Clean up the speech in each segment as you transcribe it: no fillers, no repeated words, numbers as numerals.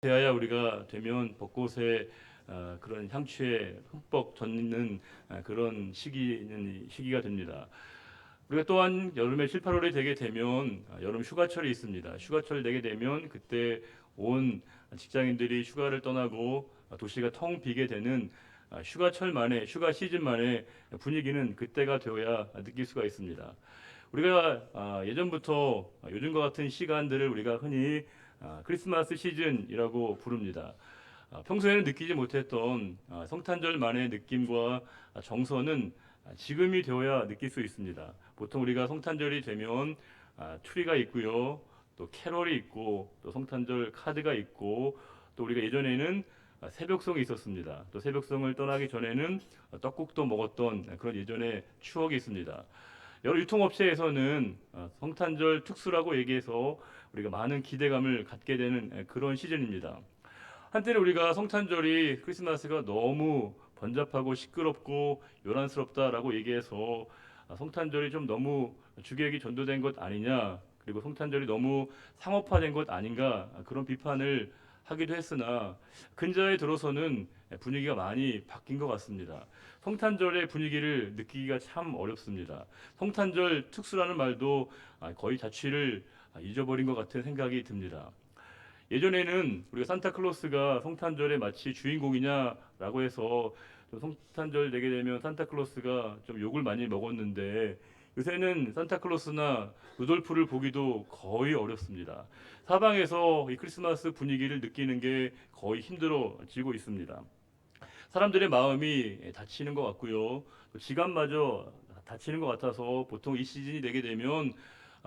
되어야 우리가 되면 벚꽃의 그런 향취에 흠뻑 젖는 그런 시기가 됩니다. 우리가 또한 여름에 7, 8월이 되게 되면 여름 휴가철이 있습니다. 휴가철 되게 되면 그때 온 직장인들이 휴가를 떠나고 도시가 텅 비게 되는 휴가철만의 휴가 시즌만의 분위기는 그때가 되어야 느낄 수가 있습니다. 우리가 예전부터 요즘과 같은 시간들을 우리가 흔히 크리스마스 시즌이라고 부릅니다. 평소에는 느끼지 못했던 성탄절만의 느낌과 정서는 지금이 되어야 느낄 수 있습니다. 보통 우리가 성탄절이 되면 트리가 있고요, 또 캐럴이 있고, 또 성탄절 카드가 있고, 또 우리가 예전에는 새벽송이 있었습니다. 또 새벽송을 떠나기 전에는 떡국도 먹었던 그런 예전의 추억이 있습니다. 여러 유통업체에서는 성탄절 특수라고 얘기해서 우리가 많은 기대감을 갖게 되는 그런 시즌입니다. 한때는 우리가 성탄절이 크리스마스가 너무 번잡하고 시끄럽고 요란스럽다라고 얘기해서 성탄절이 좀 너무 주객이 전도된 것 아니냐, 그리고 성탄절이 너무 상업화된 것 아닌가, 그런 비판을 하기도 했으나 근자에 들어서는 분위기가 많이 바뀐 것 같습니다. 성탄절의 분위기를 느끼기가 참 어렵습니다. 성탄절 특수라는 말도 거의 자취를 잊어버린 것 같은 생각이 듭니다. 예전에는 우리가 산타클로스가 성탄절에 마치 주인공이냐라고 해서 성탄절 되게 되면 산타클로스가 좀 욕을 많이 먹었는데, 요새는 산타클로스나 루돌프를 보기도 거의 어렵습니다. 사방에서 이 크리스마스 분위기를 느끼는 게 거의 힘들어지고 있습니다. 사람들의 마음이 다치는 것 같고요. 또 지갑마저 다치는 것 같아서 보통 이 시즌이 되게 되면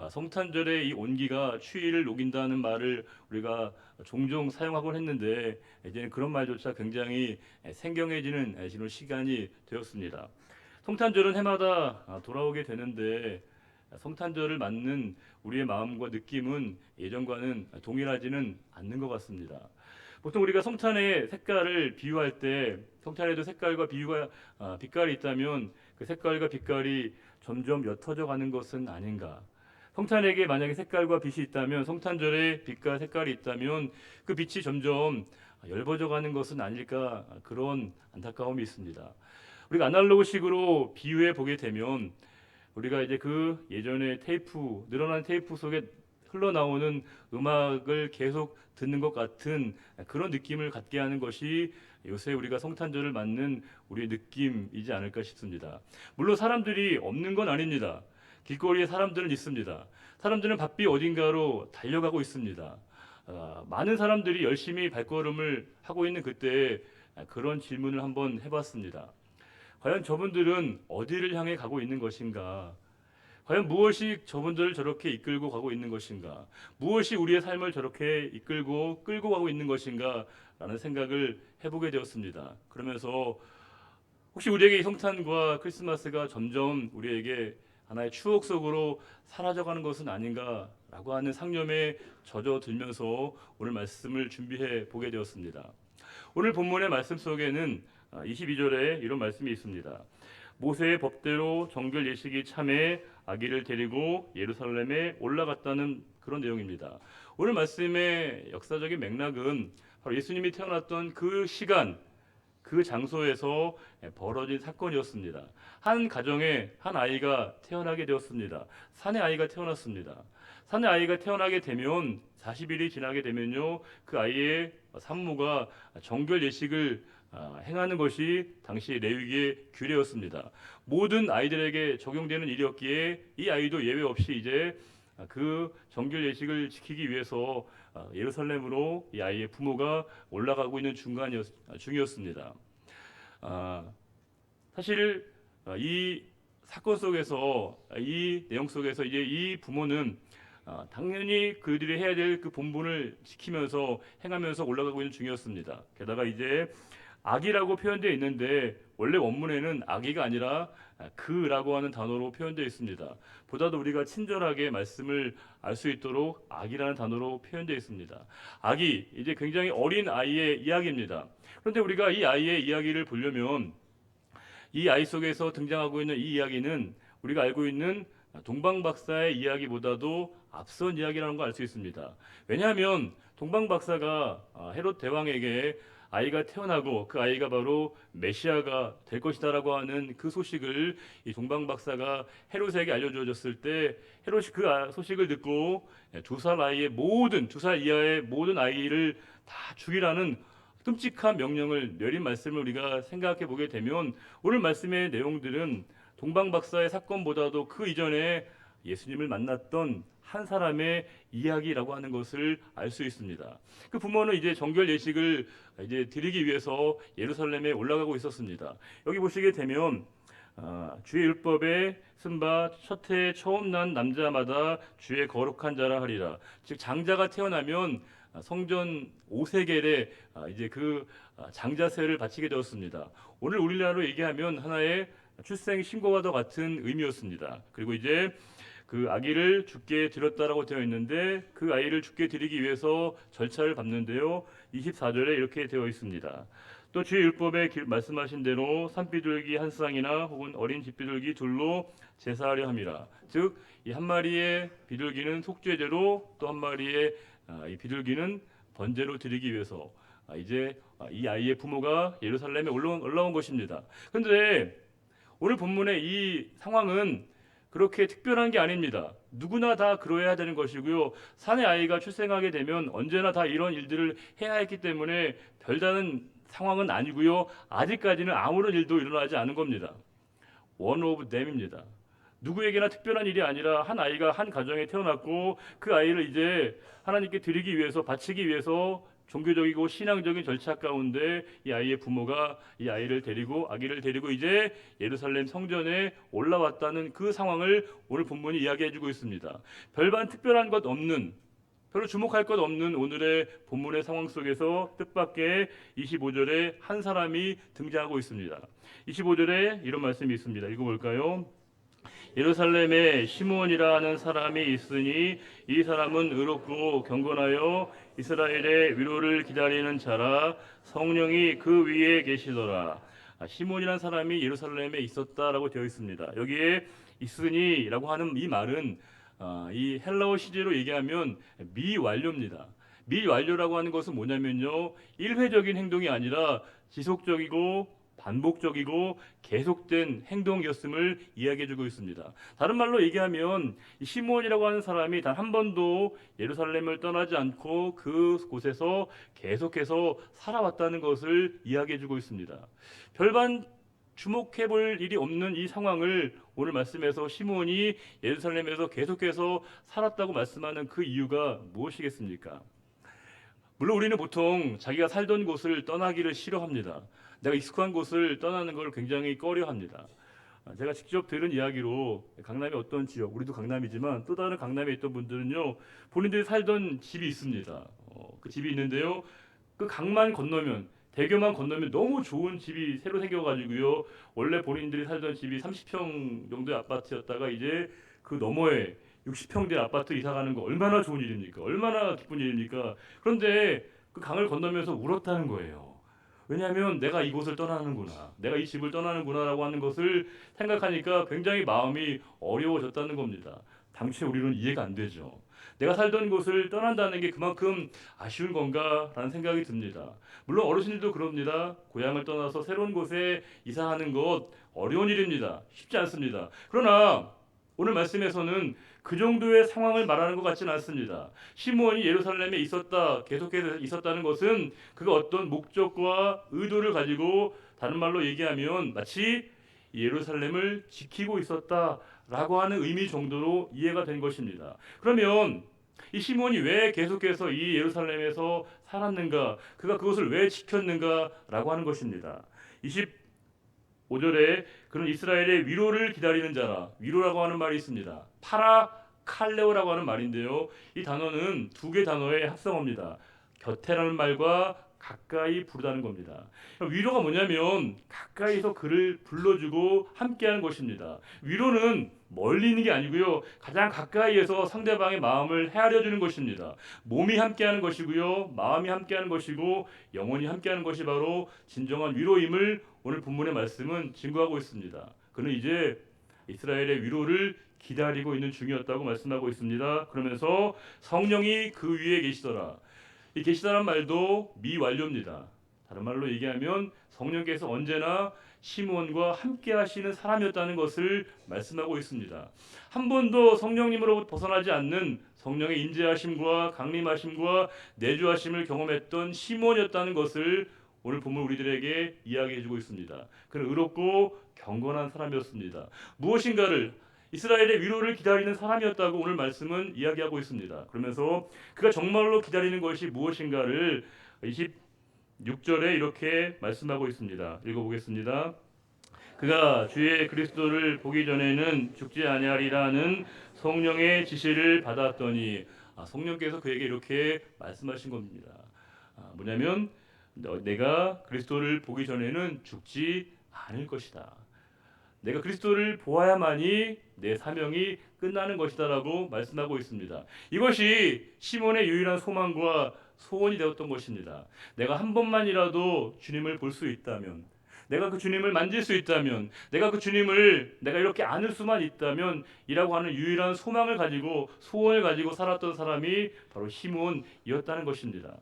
성탄절의 이 온기가 추위를 녹인다는 말을 우리가 종종 사용하곤 했는데, 이제는 그런 말조차 굉장히 생경해지는 지금 시간이 되었습니다. 성탄절은 해마다 돌아오게 되는데 성탄절을 맞는 우리의 마음과 느낌은 예전과는 동일하지는 않는 것 같습니다. 보통 우리가 성탄의 색깔을 비유할 때 성탄에도 색깔과 빛깔이 있다면 그 색깔과 빛깔이 점점 옅어져 가는 것은 아닌가. 성탄에게 만약에 색깔과 빛이 있다면, 성탄절에 빛과 색깔이 있다면 그 빛이 점점 엷어져 가는 것은 아닐까, 그런 안타까움이 있습니다. 우리가 아날로그식으로 비유해 보게 되면 우리가 이제 그 예전에 늘어난 테이프 속에 흘러나오는 음악을 계속 듣는 것 같은 그런 느낌을 갖게 하는 것이 요새 우리가 성탄절을 맞는 우리의 느낌이지 않을까 싶습니다. 물론 사람들이 없는 건 아닙니다. 길거리에 사람들은 있습니다. 사람들은 바삐 어딘가로 달려가고 있습니다. 많은 사람들이 열심히 발걸음을 하고 있는 그때 그런 질문을 한번 해봤습니다. 과연 저분들은 어디를 향해 가고 있는 것인가? 과연 무엇이 저분들을 저렇게 이끌고 가고 있는 것인가? 무엇이 우리의 삶을 저렇게 끌고 가고 있는 것인가? 라는 생각을 해보게 되었습니다. 그러면서 혹시 우리에게 이 성탄과 크리스마스가 점점 우리에게 하나의 추억 속으로 사라져가는 것은 아닌가라고 하는 상념에 젖어들면서 오늘 말씀을 준비해 보게 되었습니다. 오늘 본문의 말씀 속에는 22절에 이런 말씀이 있습니다. 모세의 법대로 정결 예식이 참에 아기를 데리고 예루살렘에 올라갔다는 그런 내용입니다. 오늘 말씀의 역사적인 맥락은 바로 예수님이 태어났던 그 시간, 그 장소에서 벌어진 사건이었습니다. 한 가정에 한 아이가 태어나게 되었습니다. 산의 아이가 태어났습니다. 산의 아이가 태어나게 되면 40일이 지나게 되면요, 그 아이의 산모가 정결 예식을 행하는 것이 당시 레위기의 규례였습니다. 모든 아이들에게 적용되는 일이었기에 이 아이도 예외 없이 이제 그 정결 예식을 지키기 위해서 예루살렘으로 이 아이의 부모가 올라가고 있는 중이었습니다. 사실 이 사건 속에서, 이 내용 속에서 이제 이 부모는 당연히 그들이 해야 될 그 본분을 지키면서 행하면서 올라가고 있는 중이었습니다. 게다가 이제 악이라고 표현되어 있는데 원래 원문에는 악이가 아니라 그라고 하는 단어로 표현되어 있습니다. 보다도 우리가 친절하게 말씀을 알 수 있도록 악이라는 단어로 표현되어 있습니다. 악이 이제 굉장히 어린 아이의 이야기입니다. 그런데 우리가 이 아이의 이야기를 보려면 이 아이 속에서 등장하고 있는 이 이야기는 우리가 알고 있는 동방박사의 이야기보다도 앞선 이야기라는 걸 알 수 있습니다. 왜냐하면 동방박사가 헤롯 대왕에게 아이가 태어나고 그 아이가 바로 메시아가 될 것이다라고 하는 그 소식을 이 동방박사가 헤롯에게 알려주어졌을 때 헤롯이 그 소식을 듣고 2살 아이의 모든 2살 이하의 모든 아이를 다 죽이라는 끔찍한 명령을 내린 말씀을 우리가 생각해 보게 되면 오늘 말씀의 내용들은 동방박사의 사건보다도 그 이전에 예수님을 만났던 한 사람의 이야기라고 하는 것을 알 수 있습니다. 그 부모는 이제 정결 예식을 이제 드리기 위해서 예루살렘에 올라가고 있었습니다. 여기 보시게 되면 주의 율법에 쓴바 첫 해에 처음 난 남자마다 주의 거룩한 자라 하리라. 즉 장자가 태어나면 성전 5세겔에 이제 그 장자세를 바치게 되었습니다. 오늘 우리나라로 얘기하면 하나의 출생 신고와도 같은 의미였습니다. 그리고 이제 그 아기를 주께 드렸다라고 되어 있는데 그 아이를 주께 드리기 위해서 절차를 밟는데요. 24절에 이렇게 되어 있습니다. 또 주의 율법에 말씀하신 대로 산비둘기 한 쌍이나 혹은 어린 집비둘기 둘로 제사하려 함이라. 즉 이 한 마리의 비둘기는 속죄제로 또 한 마리의 이 비둘기는 번제로 드리기 위해서 이제 이 아이의 부모가 예루살렘에 올라온 것입니다. 그런데 오늘 본문의 이 상황은 그렇게 특별한 게 아닙니다. 누구나 다 그러해야 되는 것이고요. 산의 아이가 출생하게 되면 언제나 다 이런 일들을 해야 했기 때문에 별다른 상황은 아니고요. 아직까지는 아무런 일도 일어나지 않은 겁니다. One of them입니다. 누구에게나 특별한 일이 아니라 한 아이가 한 가정에 태어났고 그 아이를 이제 하나님께 드리기 위해서 바치기 위해서 종교적이고 신앙적인 절차 가운데 이 아이의 부모가 이 아이를 데리고 아기를 데리고 이제 예루살렘 성전에 올라왔다는 그 상황을 오늘 본문이 이야기해주고 있습니다. 별반 특별한 것 없는 별로 주목할 것 없는 오늘의 본문의 상황 속에서 뜻밖의 25절에 한 사람이 등장하고 있습니다. 25절에 이런 말씀이 있습니다. 읽어볼까요? 예루살렘에 시므온이라는 사람이 있으니 이 사람은 의롭고 경건하여 이스라엘의 위로를 기다리는 자라 성령이 그 위에 계시더라. 시므온이라는 사람이 예루살렘에 있었다라고 되어 있습니다. 여기에 있으니라고 하는 이 말은 이 헬라어 시제로 얘기하면 미완료입니다. 미완료라고 하는 것은 뭐냐면요, 일회적인 행동이 아니라 지속적이고 반복적이고 계속된 행동이었음을 이야기해주고 있습니다. 다른 말로 얘기하면 시므온이라고 하는 사람이 단 한 번도 예루살렘을 떠나지 않고 그곳에서 계속해서 살아왔다는 것을 이야기해주고 있습니다. 별반 주목해볼 일이 없는 이 상황을 오늘 말씀에서 시므온이 예루살렘에서 계속해서 살았다고 말씀하는 그 이유가 무엇이겠습니까? 물론 우리는 보통 자기가 살던 곳을 떠나기를 싫어합니다. 내가 익숙한 곳을 떠나는 걸 굉장히 꺼려합니다. 제가 직접 들은 이야기로 강남의 어떤 지역, 우리도 강남이지만 또 다른 강남에 있던 분들은요, 본인들이 살던 집이 있습니다. 그 집이 있는데요, 그 강만 건너면, 대교만 건너면 너무 좋은 집이 새로 생겨가지고요, 원래 본인들이 살던 집이 30평 정도의 아파트였다가 이제 그 너머에 60평대 아파트 이사 가는 거 얼마나 좋은 일입니까? 얼마나 기쁜 일입니까? 그런데 그 강을 건너면서 울었다는 거예요. 왜냐하면 내가 이곳을 떠나는구나, 내가 이 집을 떠나는구나라고 하는 것을 생각하니까 굉장히 마음이 어려워졌다는 겁니다. 당초에 우리는 이해가 안 되죠. 내가 살던 곳을 떠난다는 게 그만큼 아쉬운 건가라는 생각이 듭니다. 물론 어르신들도 그럽니다. 고향을 떠나서 새로운 곳에 이사하는 것 어려운 일입니다. 쉽지 않습니다. 그러나 오늘 말씀에서는 그 정도의 상황을 말하는 것 같지는 않습니다. 시므온이 예루살렘에 계속해서 있었다는 것은 그가 어떤 목적과 의도를 가지고, 다른 말로 얘기하면 마치 예루살렘을 지키고 있었다라고 하는 의미 정도로 이해가 된 것입니다. 그러면 이 시므온이 왜 계속해서 이 예루살렘에서 살았는가, 그가 그것을 왜 지켰는가라고 하는 것입니다. 5절에 그는 이스라엘의 위로를 기다리는 자라. 위로라고 하는 말이 있습니다. 파라칼레오라고 하는 말인데요, 이 단어는 두 개 단어의 합성어입니다. 곁에라는 말과 가까이 부르다는 겁니다. 위로가 뭐냐면 가까이서 그를 불러주고 함께하는 것입니다. 위로는 멀리 있는 게 아니고요, 가장 가까이에서 상대방의 마음을 헤아려주는 것입니다. 몸이 함께하는 것이고요, 마음이 함께하는 것이고 영혼이 함께하는 것이 바로 진정한 위로임을 오늘 본문의 말씀은 증거하고 있습니다. 그는 이제 이스라엘의 위로를 기다리고 있는 중이었다고 말씀하고 있습니다. 그러면서 성령이 그 위에 계시더라. 이 계시다란 말도 미완료입니다. 다른 말로 얘기하면 성령께서 언제나 시몬과 함께 하시는 사람이었다는 것을 말씀하고 있습니다. 한 번도 성령님으로 벗어나지 않는 성령의 인재하심과 강림하심과 내주하심을 경험했던 시몬이었다는 것을 오늘 본문 우리들에게 이야기해주고 있습니다. 그는 의롭고 경건한 사람이었습니다. 무엇인가를 이스라엘의 위로를 기다리는 사람이었다고 오늘 말씀은 이야기하고 있습니다. 그러면서 그가 정말로 기다리는 것이 무엇인가를 26절에 이렇게 말씀하고 있습니다. 읽어보겠습니다. 그가 주의 그리스도를 보기 전에는 죽지 아니하리라는 성령의 지시를 받았더니 성령께서 그에게 이렇게 말씀하신 겁니다. 뭐냐면 내가 그리스도를 보기 전에는 죽지 않을 것이다. 내가 그리스도를 보아야만이 내 사명이 끝나는 것이다라고 말씀하고 있습니다. 이것이 시몬의 유일한 소망과 소원이 되었던 것입니다. 내가 한 번만이라도 주님을 볼 수 있다면, 내가 그 주님을 만질 수 있다면, 내가 그 주님을 내가 이렇게 안을 수만 있다면 이라고 하는 유일한 소망을 가지고 소원을 가지고 살았던 사람이 바로 시몬이었다는 것입니다.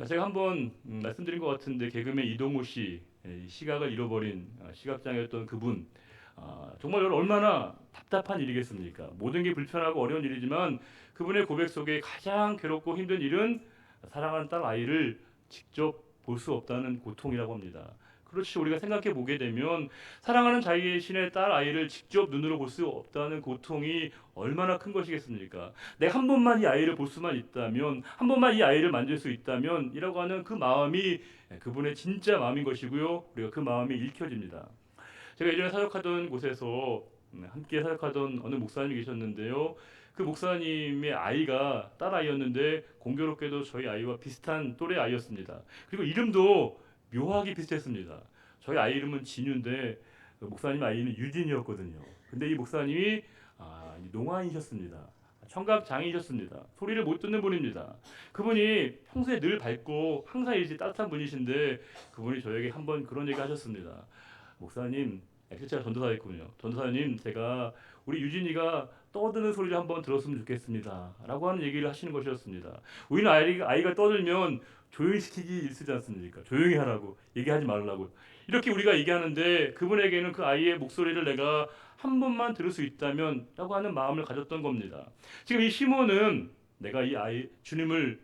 제가 한번 말씀드린 것 같은데 개그맨 이동우 씨, 시각을 잃어버린 시각장애였던 그분, 정말 얼마나 답답한 일이겠습니까? 모든 게 불편하고 어려운 일이지만 그분의 고백 속에 가장 괴롭고 힘든 일은 사랑하는 딸 아이를 직접 볼 수 없다는 고통이라고 합니다. 그렇지, 우리가 생각해 보게 되면 사랑하는 자신의 딸 아이를 직접 눈으로 볼 수 없다는 고통이 얼마나 큰 것이겠습니까? 내가 한 번만 이 아이를 볼 수만 있다면, 한 번만 이 아이를 만질 수 있다면 이라고 하는 그 마음이 그분의 진짜 마음인 것이고요. 우리가 그 마음이 읽혀집니다. 제가 예전에 사역하던 곳에서 함께 사역하던 어느 목사님이 계셨는데요. 그 목사님의 아이가 딸아이였는데 공교롭게도 저희 아이와 비슷한 또래 아이였습니다. 그리고 이름도 묘하게 비슷했습니다. 저희 아이 이름은 진유인데 목사님 아이는 유진이었거든요. 근데 이 목사님이 농아이셨습니다. 청각 장애이셨습니다. 소리를 못 듣는 분입니다. 그분이 평소에 늘 밝고 항상 이제 따뜻한 분이신데 그분이 저에게 한번 그런 얘기 하셨습니다. 목사님, 제가 전도사였군요. 전도사님, 제가 우리 유진이가 떠드는 소리를 한번 들었으면 좋겠습니다. 라고 하는 얘기를 하시는 것이었습니다. 우리는 아이가 떠들면 조용히 시키기 일쓰지 않습니까? 조용히 하라고, 얘기하지 말라고. 이렇게 우리가 얘기하는데 그분에게는 그 아이의 목소리를 내가 한 번만 들을 수 있다면 라고 하는 마음을 가졌던 겁니다. 지금 이 시몬은 내가 이 아이, 주님을,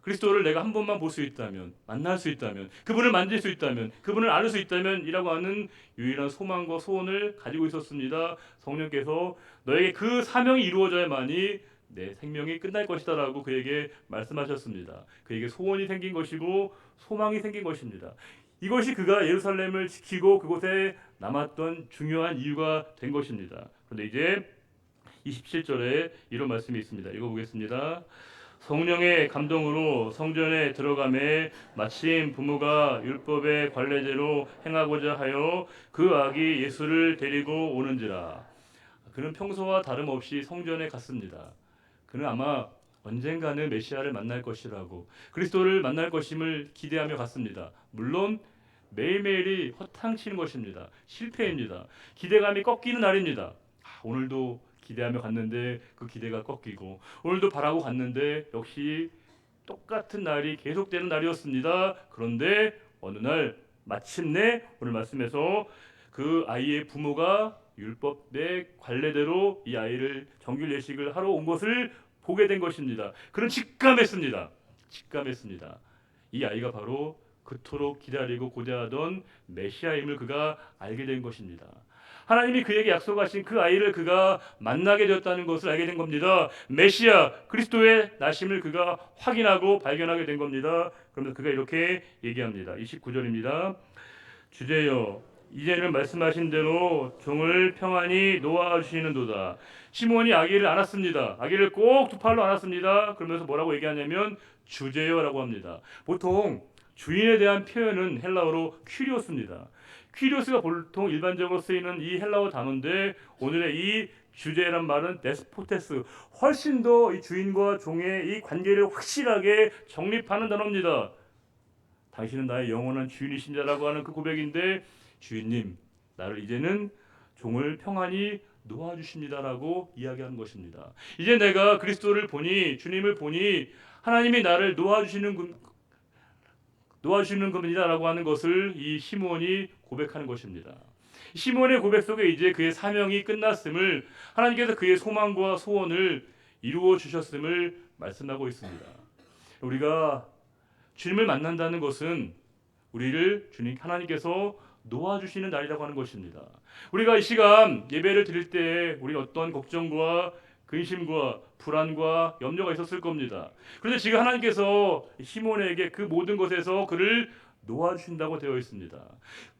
그리스도를 내가 한 번만 볼 수 있다면, 만날 수 있다면, 그분을 만질 수 있다면, 그분을 알을 수 있다면 이라고 하는 유일한 소망과 소원을 가지고 있었습니다. 성령께서 너에게 그 사명이 이루어져야만이 내 생명이 끝날 것이다 라고 그에게 말씀하셨습니다. 그에게 소원이 생긴 것이고 소망이 생긴 것입니다. 이것이 그가 예루살렘을 지키고 그곳에 남았던 중요한 이유가 된 것입니다. 그런데 이제 27절에 이런 말씀이 있습니다. 읽어보겠습니다. 성령의 감동으로 성전에 들어가매 마침 부모가 율법의 관례대로 행하고자 하여 그 아기 예수를 데리고 오는지라. 그는 평소와 다름없이 성전에 갔습니다. 그는 아마 언젠가는 메시아를 만날 것이라고, 그리스도를 만날 것임을 기대하며 갔습니다. 물론 매일매일이 허탕치는 것입니다. 실패입니다. 기대감이 꺾이는 날입니다. 오늘도 기대하며 갔는데 그 기대가 꺾이고, 오늘도 바라고 갔는데 역시 똑같은 날이 계속되는 날이었습니다. 그런데 어느 날 마침내 오늘 말씀에서 그 아이의 부모가 율법의 관례대로 이 아이를 정규 예식을 하러 온 것을 보게 된 것입니다. 그는 직감했습니다. 직감했습니다. 이 아이가 바로 그토록 기다리고 고대하던 메시아임을 그가 알게 된 것입니다. 하나님이 그에게 약속하신 그 아이를 그가 만나게 되었다는 것을 알게 된 겁니다. 메시아 그리스도의 나심을 그가 확인하고 발견하게 된 겁니다. 그러면서 그가 이렇게 얘기합니다. 29절입니다. 주제여 이제는 말씀하신 대로 종을 평안히 놓아주시는도다. 시몬이 아기를 안았습니다. 아기를 꼭 두 팔로 안았습니다. 그러면서 뭐라고 얘기하냐면 주제여라고 합니다. 보통 주인에 대한 표현은 헬라어로 퀴리오스입니다. 퀴리오스가 보통 일반적으로 쓰이는 이 헬라어 단어인데 오늘의 이 주제란 말은 데스포테스, 훨씬 더 이 주인과 종의 이 관계를 확실하게 정립하는 단어입니다. 당신은 나의 영원한 주인이신 자라고 하는 그 고백인데, 주인님, 나를 이제는 종을 평안히 놓아주십니다라고 이야기하는 것입니다. 이제 내가 그리스도를 보니, 주님을 보니 하나님이 나를 놓아주시는 겁니다라고 하는 것을 이 시므온이 고백하는 것입니다. 시므온의 고백 속에 이제 그의 사명이 끝났음을, 하나님께서 그의 소망과 소원을 이루어 주셨음을 말씀하고 있습니다. 우리가 주님을 만난다는 것은 우리를 주님 하나님께서 놓아주시는 날이라고 하는 것입니다. 우리가 이 시간 예배를 드릴 때 우리 어떤 걱정과 근심과 불안과 염려가 있었을 겁니다. 그런데 지금 하나님께서 시몬에게 그 모든 것에서 그를 놓아주신다고 되어 있습니다.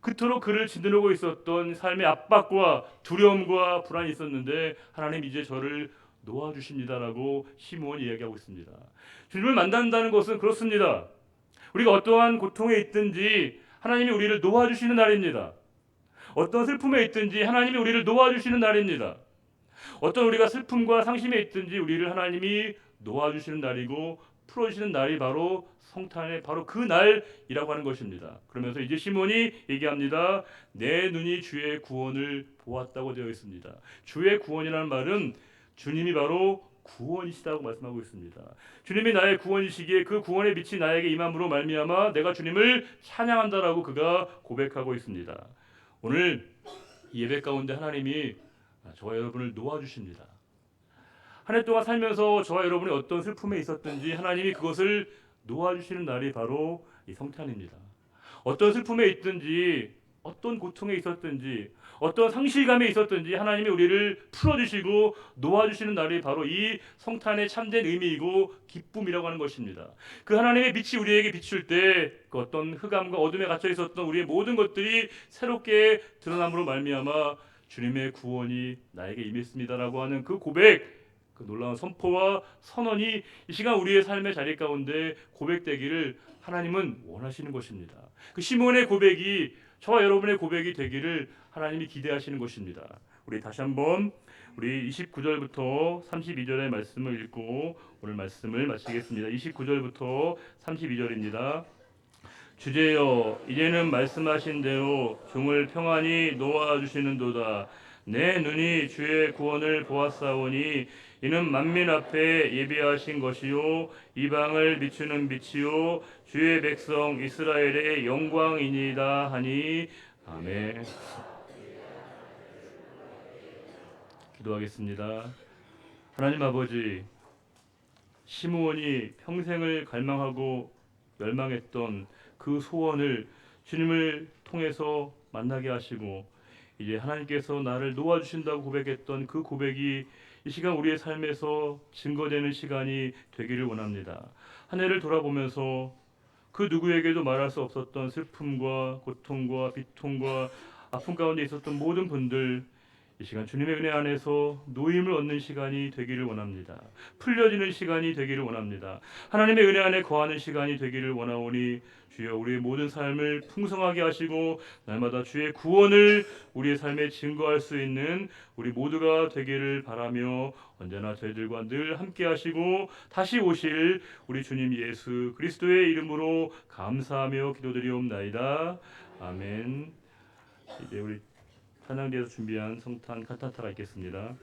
그토록 그를 짓누르고 있었던 삶의 압박과 두려움과 불안이 있었는데 하나님 이제 저를 놓아주십니다라고 시몬이 이야기하고 있습니다. 주님을 만난다는 것은 그렇습니다. 우리가 어떠한 고통에 있든지 하나님이 우리를 놓아주시는 날입니다. 어떤 슬픔에 있든지 하나님이 우리를 놓아주시는 날입니다. 어떤 우리가 슬픔과 상심에 있든지 우리를 하나님이 놓아주시는 날이고 풀어주시는 날이 바로 성탄의 바로 그 날이라고 하는 것입니다. 그러면서 이제 시몬이 얘기합니다. 내 눈이 주의 구원을 보았다고 되어 있습니다. 주의 구원이라는 말은 주님이 바로 구원이시다고 말씀하고 있습니다. 주님이 나의 구원이시기에 그 구원의 빛이 나에게 임함으로 말미암아 내가 주님을 찬양한다라고 그가 고백하고 있습니다. 오늘 예배 가운데 하나님이 저와 여러분을 놓아주십니다. 한 해 동안 살면서 저와 여러분이 어떤 슬픔에 있었든지 하나님이 그것을 놓아주시는 날이 바로 이 성탄입니다. 어떤 슬픔에 있든지 어떤 고통에 있었든지 어떤 상실감에 있었든지 하나님이 우리를 풀어주시고 놓아주시는 날이 바로 이 성탄의 참된 의미이고 기쁨이라고 하는 것입니다. 그 하나님의 빛이 우리에게 비출 때 그 어떤 흑암과 어둠에 갇혀 있었던 우리의 모든 것들이 새롭게 드러남으로 말미암아 주님의 구원이 나에게 임했습니다라고 하는 그 고백, 그 놀라운 선포와 선언이 이 시간 우리의 삶의 자리 가운데 고백되기를 하나님은 원하시는 것입니다. 그 시몬의 고백이 저와 여러분의 고백이 되기를 하나님이 기대하시는 것입니다. 우리 다시 한번 우리 29절부터 32절의 말씀을 읽고 오늘 말씀을 마치겠습니다. 29절부터 32절입니다. 주제여 이제는 말씀하신 대로 종을 평안히 놓아주시는도다. 내 눈이 주의 구원을 보았사오니 이는 만민 앞에 예비하신 것이요 이방을 비추는 빛이요 주의 백성 이스라엘의 영광이니이다 하니 아멘. 기도하겠습니다. 하나님 아버지, 시므온이 평생을 갈망하고 열망했던 그 소원을 주님을 통해서 만나게 하시고 이제 하나님께서 나를 놓아주신다고 고백했던 그 고백이 이 시간 우리의 삶에서 증거되는 시간이 되기를 원합니다. 한 해를 돌아보면서 그 누구에게도 말할 수 없었던 슬픔과 고통과 비통과 아픔 가운데 있었던 모든 분들 이 시간 주님의 은혜 안에서 노임을 얻는 시간이 되기를 원합니다. 풀려지는 시간이 되기를 원합니다. 하나님의 은혜 안에 거하는 시간이 되기를 원하오니 주여 우리의 모든 삶을 풍성하게 하시고 날마다 주의 구원을 우리의 삶에 증거할 수 있는 우리 모두가 되기를 바라며 언제나 저희들과 늘 함께 하시고 다시 오실 우리 주님 예수 그리스도의 이름으로 감사하며 기도드리옵나이다. 아멘. 이제 우리 찬양대에서 준비한 성탄 칸타타가 있겠습니다.